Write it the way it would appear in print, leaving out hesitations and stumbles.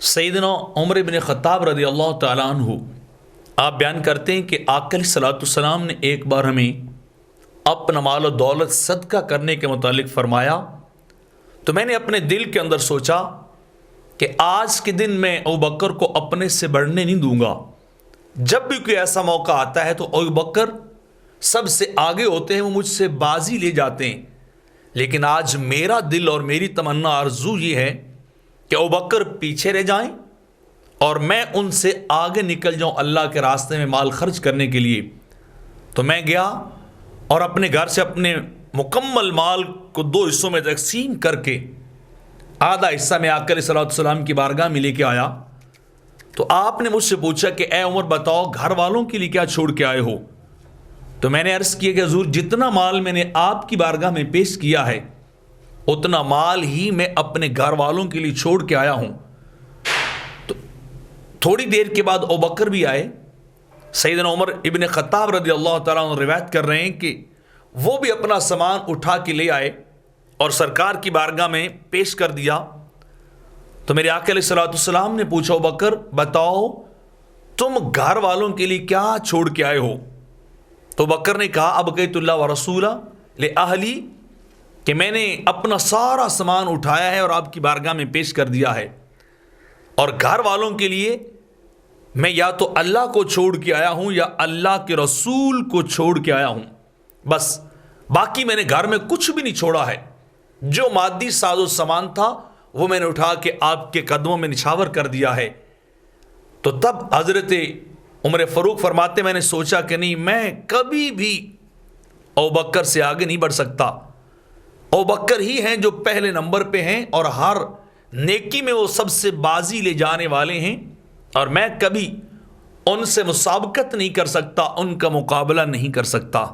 سیدنا عمر بن خطاب رضی اللہ تعالیٰ عنہ آپ بیان کرتے ہیں کہ آقا علیہ الصلوۃ والسلام نے ایک بار ہمیں اپنا مال و دولت صدقہ کرنے کے متعلق فرمایا، تو میں نے اپنے دل کے اندر سوچا کہ آج کے دن میں ابوبکر کو اپنے سے بڑھنے نہیں دوں گا۔ جب بھی کوئی ایسا موقع آتا ہے تو ابوبکر سب سے آگے ہوتے ہیں، وہ مجھ سے بازی لے جاتے ہیں، لیکن آج میرا دل اور میری تمنا آرزو یہ ہے کہ ابوبکر پیچھے رہ جائیں اور میں ان سے آگے نکل جاؤں اللہ کے راستے میں مال خرچ کرنے کے لیے۔ تو میں گیا اور اپنے گھر سے اپنے مکمل مال کو 2 حصوں میں تقسیم کر کے آدھا حصہ میں آقا علیہ الصلوۃ والسلام کی بارگاہ میں لے کے آیا۔ تو آپ نے مجھ سے پوچھا کہ اے عمر بتاؤ گھر والوں کے لیے کیا چھوڑ کے آئے ہو؟ تو میں نے عرض کیا کہ حضور جتنا مال میں نے آپ کی بارگاہ میں پیش کیا ہے اتنا مال ہی میں اپنے گھر والوں کے لیے چھوڑ کے آیا ہوں۔ تو تھوڑی دیر کے بعد ابوبکر بھی آئے۔ سیدنا عمر ابن خطاب رضی اللہ تعالیٰ عنہ روایت کر رہے ہیں کہ وہ بھی اپنا سامان اٹھا کے لے آئے اور سرکار کی بارگاہ میں پیش کر دیا۔ تو میرے آقا علیہ الصلوۃ والسلام نے پوچھا ابوبکر بتاؤ تم گھر والوں کے لیے کیا چھوڑ کے آئے ہو؟ تو ابوبکر نے کہا ابقیت اللہ ورسولہ لأہلی، کہ میں نے اپنا سارا سامان اٹھایا ہے اور آپ کی بارگاہ میں پیش کر دیا ہے، اور گھر والوں کے لیے میں یا تو اللہ کو چھوڑ کے آیا ہوں یا اللہ کے رسول کو چھوڑ کے آیا ہوں، بس باقی میں نے گھر میں کچھ بھی نہیں چھوڑا ہے۔ جو مادی ساز و سامان تھا وہ میں نے اٹھا کے آپ کے قدموں میں نچھاور کر دیا ہے۔ تو تب حضرت عمر فاروق فرماتے میں نے سوچا کہ نہیں، میں کبھی بھی ابوبکر سے آگے نہیں بڑھ سکتا۔ ابوبکر ہی ہیں جو پہلے نمبر پہ ہیں اور ہر نیکی میں وہ سب سے بازی لے جانے والے ہیں، اور میں کبھی ان سے مسابقت نہیں کر سکتا، ان کا مقابلہ نہیں کر سکتا۔